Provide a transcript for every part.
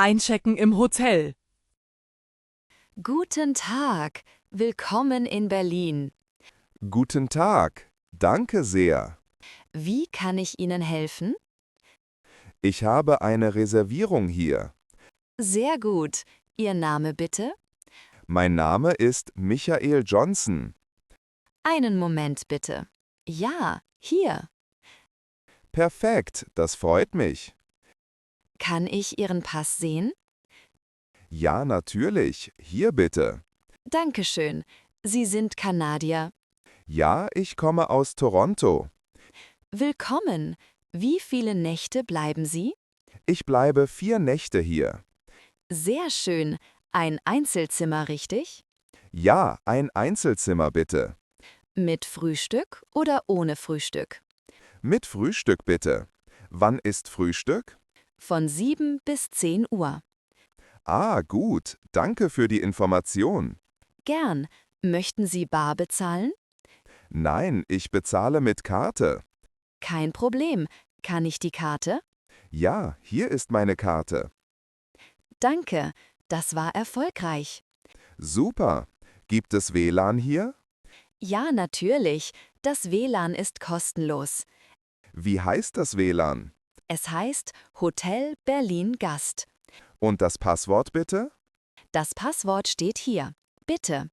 Einchecken im Hotel. Guten Tag, willkommen in Berlin. Guten Tag, danke sehr. Wie kann ich Ihnen helfen? Ich habe eine Reservierung hier. Sehr gut. Ihr Name bitte? Mein Name ist Michael Johnson. Einen Moment bitte. Ja, hier. Perfekt, das freut mich. Kann ich Ihren Pass sehen? Ja, natürlich. Hier bitte. Dankeschön. Sie sind Kanadier. Ja, ich komme aus Toronto. Willkommen. Wie viele Nächte bleiben Sie? Ich bleibe 4 Nächte hier. Sehr schön. Ein Einzelzimmer, richtig? Ja, ein Einzelzimmer bitte. Mit Frühstück oder ohne Frühstück? Mit Frühstück bitte. Wann ist Frühstück? Von 7 bis 10 Uhr. Ah, gut. Danke für die Information. Gern. Möchten Sie bar bezahlen? Nein, ich bezahle mit Karte. Kein Problem. Kann ich die Karte? Ja, hier ist meine Karte. Danke. Das war erfolgreich. Super. Gibt es WLAN hier? Ja, natürlich. Das WLAN ist kostenlos. Wie heißt das WLAN? Es heißt Hotel Berlin Gast. Und das Passwort bitte? Das Passwort steht hier. Bitte.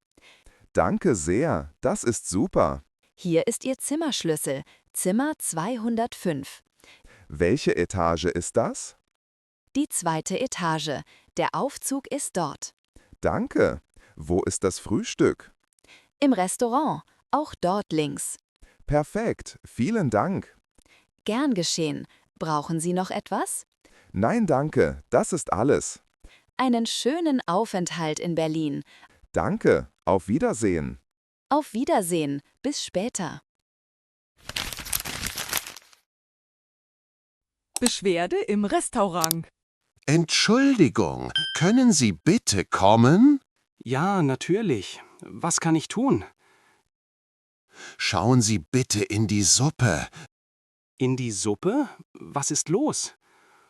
Danke sehr, das ist super. Hier ist Ihr Zimmerschlüssel. Zimmer 205. Welche Etage ist das? Die 2. Etage. Der Aufzug ist dort. Danke. Wo ist das Frühstück? Im Restaurant. Auch dort links. Perfekt, vielen Dank. Gern geschehen. Brauchen Sie noch etwas? Nein, danke, das ist alles. Einen schönen Aufenthalt in Berlin. Danke, auf Wiedersehen. Auf Wiedersehen. Bis später. Beschwerde im Restaurant. Entschuldigung, können Sie bitte kommen? Ja, natürlich. Was kann ich tun? Schauen Sie bitte in die Suppe. In die Suppe? Was ist los?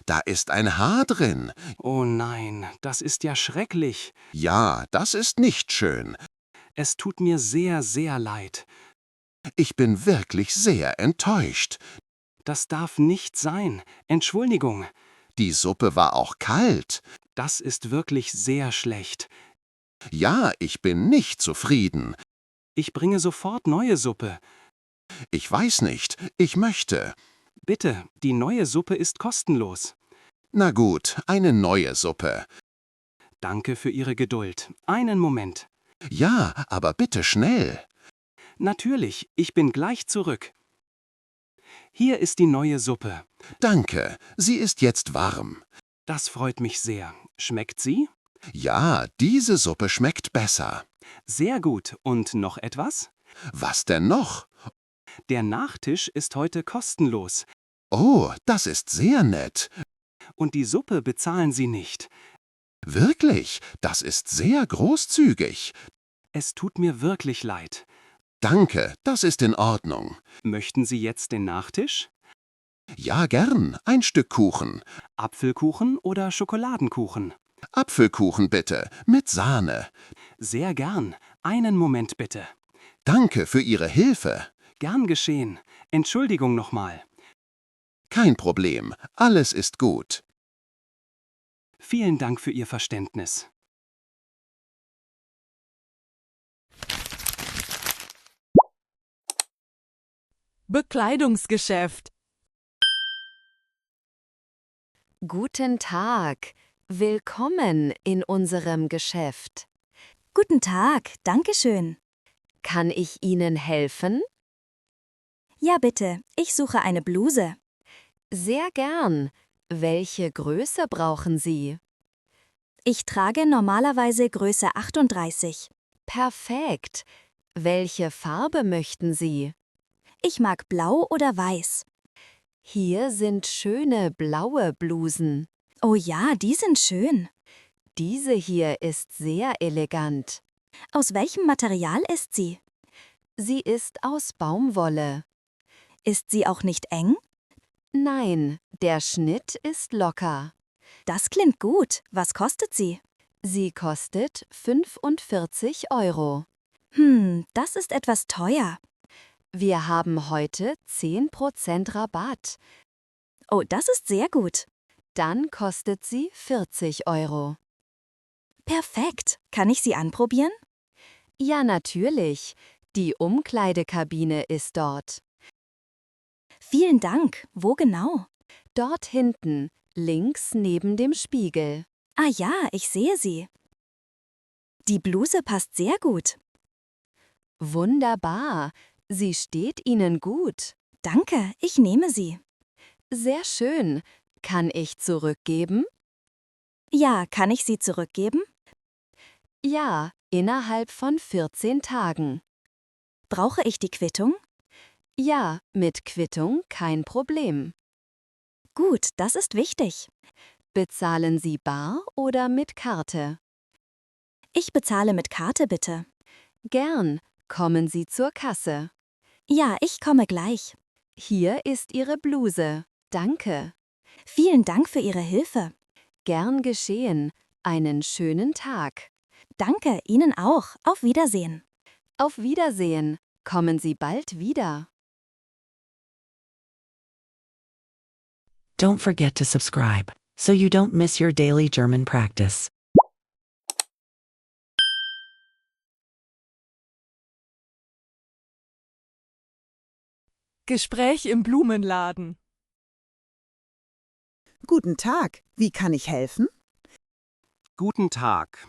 Da ist ein Haar drin. Oh nein, das ist ja schrecklich. Ja, das ist nicht schön. Es tut mir sehr, sehr leid. Ich bin wirklich sehr enttäuscht. Das darf nicht sein. Entschuldigung. Die Suppe war auch kalt. Das ist wirklich sehr schlecht. Ja, ich bin nicht zufrieden. Ich bringe sofort neue Suppe. Ich weiß nicht, ich möchte. Bitte, die neue Suppe ist kostenlos. Na gut, eine neue Suppe. Danke für Ihre Geduld. Einen Moment. Ja, aber bitte schnell. Natürlich, ich bin gleich zurück. Hier ist die neue Suppe. Danke, sie ist jetzt warm. Das freut mich sehr. Schmeckt sie? Ja, diese Suppe schmeckt besser. Sehr gut. Und noch etwas? Was denn noch? Der Nachtisch ist heute kostenlos. Oh, das ist sehr nett. Und die Suppe bezahlen Sie nicht. Wirklich, das ist sehr großzügig. Es tut mir wirklich leid. Danke, das ist in Ordnung. Möchten Sie jetzt den Nachtisch? Ja, gern, ein Stück Kuchen. Apfelkuchen oder Schokoladenkuchen? Apfelkuchen bitte, mit Sahne. Sehr gern. Einen Moment bitte. Danke für Ihre Hilfe. Gern geschehen. Entschuldigung nochmal. Kein Problem, alles ist gut. Vielen Dank für Ihr Verständnis. Bekleidungsgeschäft. Guten Tag. Willkommen in unserem Geschäft. Guten Tag, danke schön. Kann ich Ihnen helfen? Ja, bitte, ich suche eine Bluse. Sehr gern. Welche Größe brauchen Sie? Ich trage normalerweise Größe 38. Perfekt. Welche Farbe möchten Sie? Ich mag blau oder weiß. Hier sind schöne blaue Blusen. Oh ja, die sind schön. Diese hier ist sehr elegant. Aus welchem Material ist sie? Sie ist aus Baumwolle. Ist sie auch nicht eng? Nein, der Schnitt ist locker. Das klingt gut. Was kostet sie? Sie kostet 45 Euro. Das ist etwas teuer. Wir haben heute 10% Rabatt. Oh, das ist sehr gut. Dann kostet sie 40 Euro. Perfekt. Kann ich sie anprobieren? Ja, natürlich. Die Umkleidekabine ist dort. Vielen Dank. Wo genau? Dort hinten, links neben dem Spiegel. Ah ja, ich sehe sie. Die Bluse passt sehr gut. Wunderbar. Sie steht Ihnen gut. Danke, ich nehme sie. Sehr schön. Kann ich zurückgeben? Ja, kann ich sie zurückgeben? Ja, innerhalb von 14 Tagen. Brauche ich die Quittung? Ja, mit Quittung kein Problem. Gut, das ist wichtig. Bezahlen Sie bar oder mit Karte? Ich bezahle mit Karte bitte. Gern. Kommen Sie zur Kasse. Ja, ich komme gleich. Hier ist Ihre Bluse. Danke. Vielen Dank für Ihre Hilfe. Gern geschehen. Einen schönen Tag. Danke, Ihnen auch. Auf Wiedersehen. Auf Wiedersehen. Kommen Sie bald wieder. Don't forget to subscribe so you don't miss your daily German practice. Gespräch im Blumenladen. Guten Tag, wie kann ich helfen? Guten Tag.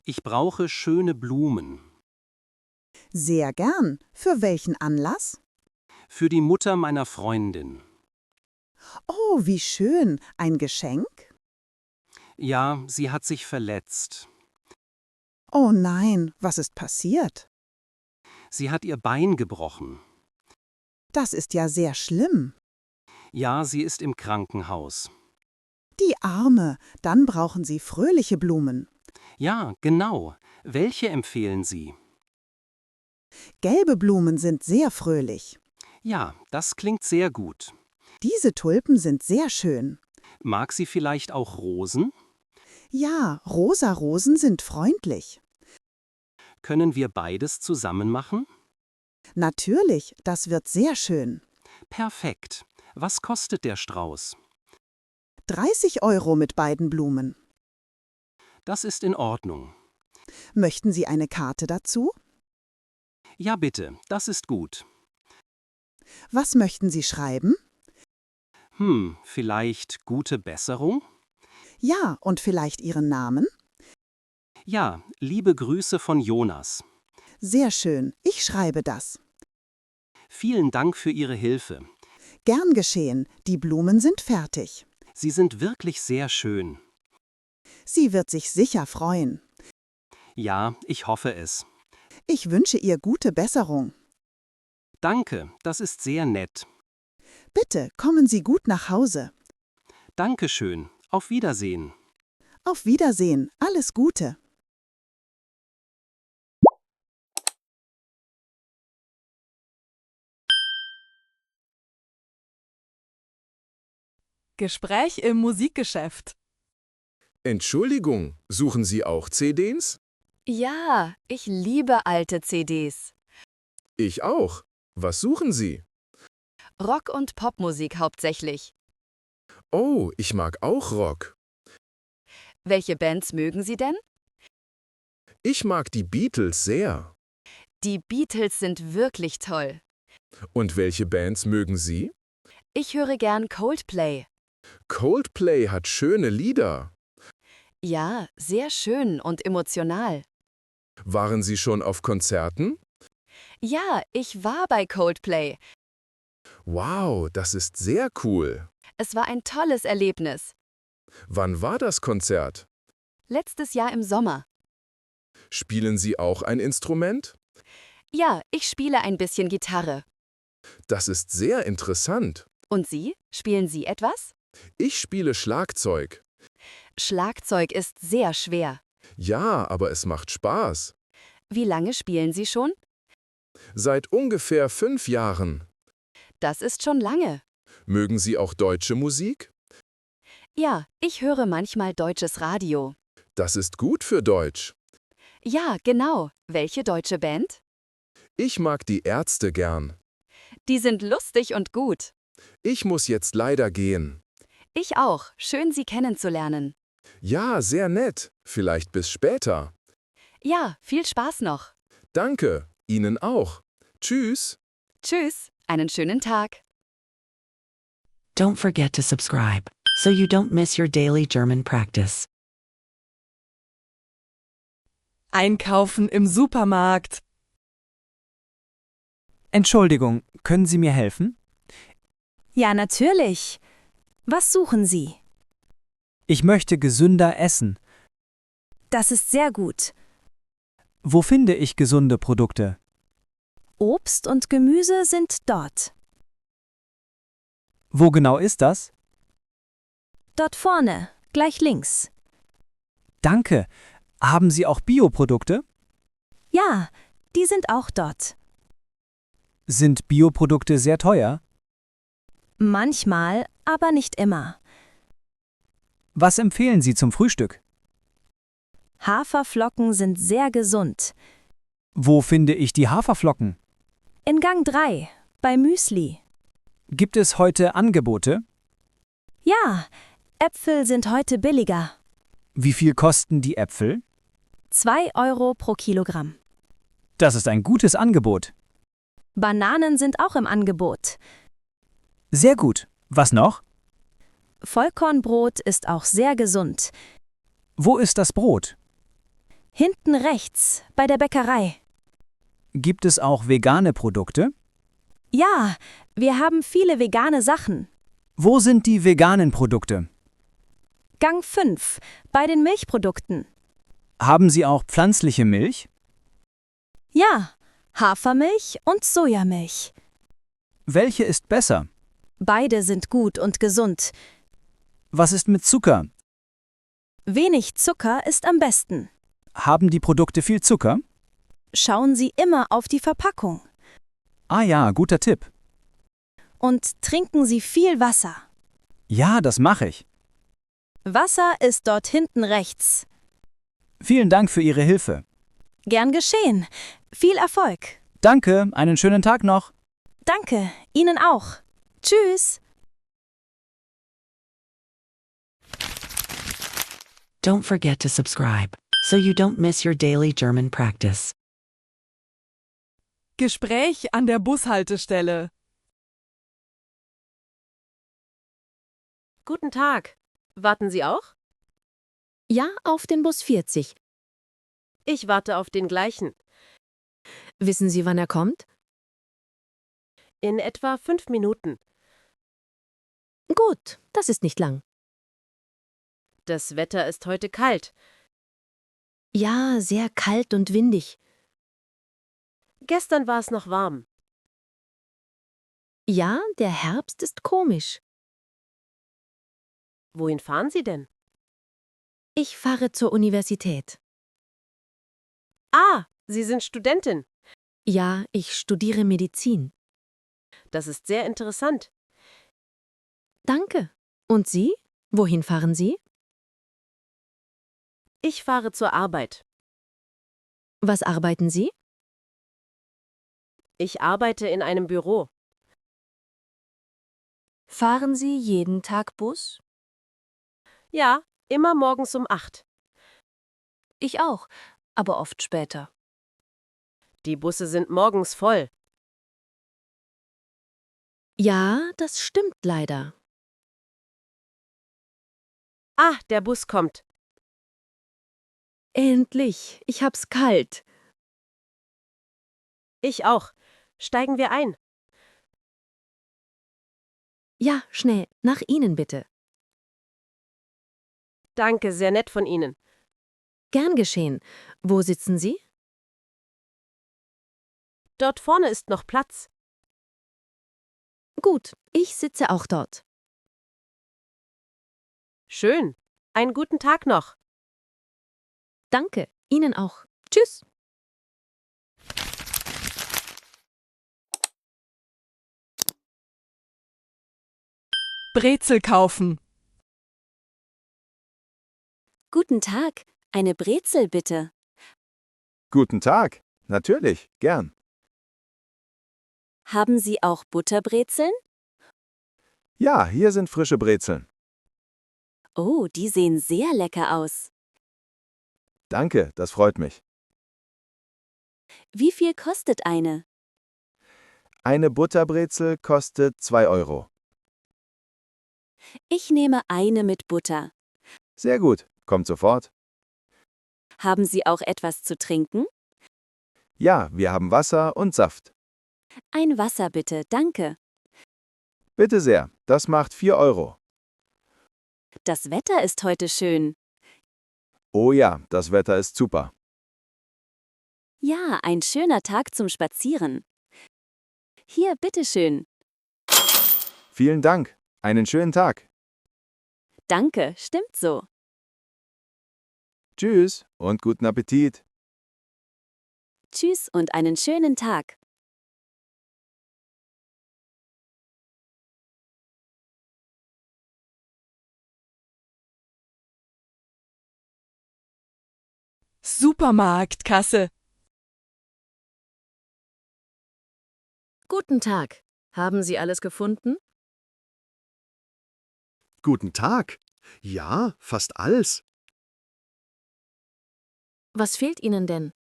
Ich brauche schöne Blumen. Sehr gern. Für welchen Anlass? Für die Mutter meiner Freundin. Oh, wie schön. Ein Geschenk? Ja, sie hat sich verletzt. Oh nein, was ist passiert? Sie hat ihr Bein gebrochen. Das ist ja sehr schlimm. Ja, sie ist im Krankenhaus. Die Arme, dann brauchen Sie fröhliche Blumen. Ja, genau. Welche empfehlen Sie? Gelbe Blumen sind sehr fröhlich. Ja, das klingt sehr gut. Diese Tulpen sind sehr schön. Mag sie vielleicht auch Rosen? Ja, rosa Rosen sind freundlich. Können wir beides zusammen machen? Natürlich, das wird sehr schön. Perfekt. Was kostet der Strauß? 30 Euro mit beiden Blumen. Das ist in Ordnung. Möchten Sie eine Karte dazu? Ja, bitte, das ist gut. Was möchten Sie schreiben? Vielleicht gute Besserung? Ja, und vielleicht Ihren Namen? Ja, liebe Grüße von Jonas. Sehr schön, ich schreibe das. Vielen Dank für Ihre Hilfe. Gern geschehen, die Blumen sind fertig. Sie sind wirklich sehr schön. Sie wird sich sicher freuen. Ja, ich hoffe es. Ich wünsche ihr gute Besserung. Danke, das ist sehr nett. Bitte kommen Sie gut nach Hause. Dankeschön. Auf Wiedersehen. Auf Wiedersehen, alles Gute. Gespräch im Musikgeschäft. Entschuldigung, suchen Sie auch CDs? Ja, ich liebe alte CDs. Ich auch. Was suchen Sie? Rock- und Popmusik hauptsächlich. Oh, ich mag auch Rock. Welche Bands mögen Sie denn? Ich mag die Beatles sehr. Die Beatles sind wirklich toll. Und welche Bands mögen Sie? Ich höre gern Coldplay. Coldplay hat schöne Lieder. Ja, sehr schön und emotional. Waren Sie schon auf Konzerten? Ja, ich war bei Coldplay. Wow, das ist sehr cool. Es war ein tolles Erlebnis. Wann war das Konzert? Letztes Jahr im Sommer. Spielen Sie auch ein Instrument? Ja, ich spiele ein bisschen Gitarre. Das ist sehr interessant. Und Sie? Spielen Sie etwas? Ich spiele Schlagzeug. Schlagzeug ist sehr schwer. Ja, aber es macht Spaß. Wie lange spielen Sie schon? Seit ungefähr 5 Jahren. Das ist schon lange. Mögen Sie auch deutsche Musik? Ja, ich höre manchmal deutsches Radio. Das ist gut für Deutsch. Ja, genau. Welche deutsche Band? Ich mag die Ärzte gern. Die sind lustig und gut. Ich muss jetzt leider gehen. Ich auch. Schön, Sie kennenzulernen. Ja, sehr nett. Vielleicht bis später. Ja, viel Spaß noch. Danke. Ihnen auch. Tschüss. Tschüss, einen schönen Tag. Don't forget to subscribe so you don't miss your daily German practice. Einkaufen im Supermarkt. Entschuldigung, können Sie mir helfen? Ja, natürlich. Was suchen Sie? Ich möchte gesünder essen. Das ist sehr gut. Wo finde ich gesunde Produkte? Obst und Gemüse sind dort. Wo genau ist das? Dort vorne, gleich links. Danke. Haben Sie auch Bioprodukte? Ja, die sind auch dort. Sind Bioprodukte sehr teuer? Manchmal, aber nicht immer. Was empfehlen Sie zum Frühstück? Haferflocken sind sehr gesund. Wo finde ich die Haferflocken? In Gang 3, bei Müsli. Gibt es heute Angebote? Ja, Äpfel sind heute billiger. Wie viel kosten die Äpfel? 2 Euro pro Kilogramm. Das ist ein gutes Angebot. Bananen sind auch im Angebot. Sehr gut. Was noch? Vollkornbrot ist auch sehr gesund. Wo ist das Brot? Hinten rechts, bei der Bäckerei. Gibt es auch vegane Produkte? Ja, wir haben viele vegane Sachen. Wo sind die veganen Produkte? Gang 5, bei den Milchprodukten. Haben Sie auch pflanzliche Milch? Ja, Hafermilch und Sojamilch. Welche ist besser? Beide sind gut und gesund. Was ist mit Zucker? Wenig Zucker ist am besten. Haben die Produkte viel Zucker? Schauen Sie immer auf die Verpackung. Ah ja, guter Tipp. Und trinken Sie viel Wasser. Ja, das mache ich. Wasser ist dort hinten rechts. Vielen Dank für Ihre Hilfe. Gern geschehen. Viel Erfolg. Danke, einen schönen Tag noch. Danke, Ihnen auch. Tschüss. Don't forget to subscribe so you don't miss your daily German practice. Gespräch an der Bushaltestelle. Guten Tag. Warten Sie auch? Ja, auf den Bus 40. Ich warte auf den gleichen. Wissen Sie, wann er kommt? In etwa 5 Minuten. Gut, das ist nicht lang. Das Wetter ist heute kalt. Ja, sehr kalt und windig. Gestern war es noch warm. Ja, der Herbst ist komisch. Wohin fahren Sie denn? Ich fahre zur Universität. Ah, Sie sind Studentin. Ja, ich studiere Medizin. Das ist sehr interessant. Danke. Und Sie? Wohin fahren Sie? Ich fahre zur Arbeit. Was arbeiten Sie? Ich arbeite in einem Büro. Fahren Sie jeden Tag Bus? Ja, immer morgens um 8. Ich auch, aber oft später. Die Busse sind morgens voll. Ja, das stimmt leider. Ah, der Bus kommt. Endlich, ich hab's kalt. Ich auch. Steigen wir ein. Ja, schnell, nach Ihnen bitte. Danke, sehr nett von Ihnen. Gern geschehen. Wo sitzen Sie? Dort vorne ist noch Platz. Gut, ich sitze auch dort. Schön. Einen guten Tag noch. Danke, Ihnen auch. Tschüss. Brezel kaufen. Guten Tag, eine Brezel bitte. Guten Tag. Natürlich, gern. Haben Sie auch Butterbrezeln? Ja, hier sind frische Brezeln. Oh, die sehen sehr lecker aus. Danke, das freut mich. Wie viel kostet eine? Eine Butterbrezel kostet 2 Euro. Ich nehme eine mit Butter. Sehr gut, kommt sofort. Haben Sie auch etwas zu trinken? Ja, wir haben Wasser und Saft. Ein Wasser bitte, danke. Bitte sehr, das macht 4 Euro. Das Wetter ist heute schön. Oh ja, das Wetter ist super. Ja, ein schöner Tag zum Spazieren. Hier, bitteschön. Vielen Dank. Einen schönen Tag. Danke, stimmt so. Tschüss und guten Appetit. Tschüss und einen schönen Tag. Supermarktkasse. Guten Tag. Haben Sie alles gefunden? Guten Tag. Ja, fast alles. Was fehlt Ihnen denn?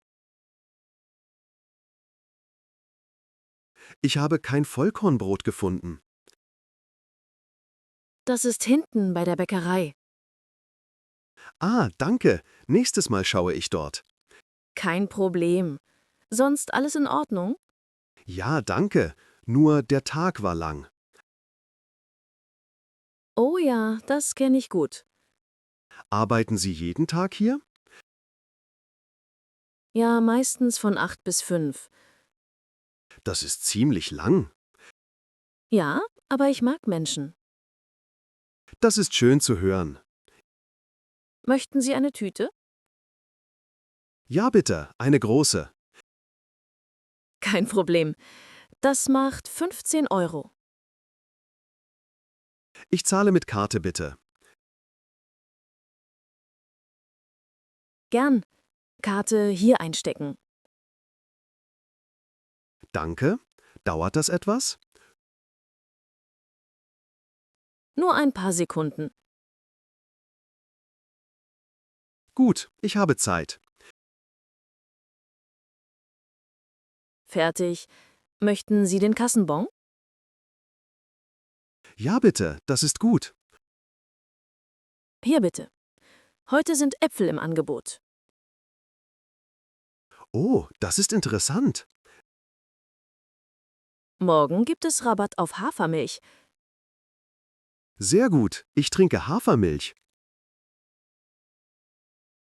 Ich habe kein Vollkornbrot gefunden. Das ist hinten bei der Bäckerei. Ah, danke. Nächstes Mal schaue ich dort. Kein Problem. Sonst alles in Ordnung? Ja, danke. Nur der Tag war lang. Oh ja, das kenne ich gut. Arbeiten Sie jeden Tag hier? Ja, meistens von 8 bis 5. Das ist ziemlich lang. Ja, aber ich mag Menschen. Das ist schön zu hören. Möchten Sie eine Tüte? Ja, bitte, eine große. Kein Problem. Das macht 15 Euro. Ich zahle mit Karte, bitte. Gern. Karte hier einstecken. Danke. Dauert das etwas? Nur ein paar Sekunden. Gut, ich habe Zeit. Fertig. Möchten Sie den Kassenbon? Ja, bitte, das ist gut. Hier bitte. Heute sind Äpfel im Angebot. Oh, das ist interessant. Morgen gibt es Rabatt auf Hafermilch. Sehr gut, ich trinke Hafermilch.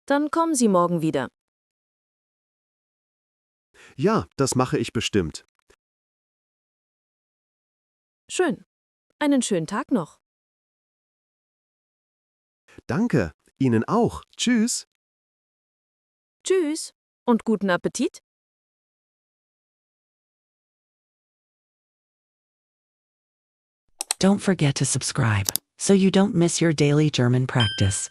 Dann kommen Sie morgen wieder. Ja, das mache ich bestimmt. Schön. Einen schönen Tag noch. Danke, Ihnen auch. Tschüss. Tschüss und guten Appetit. Don't forget to subscribe so you don't miss your daily German practice.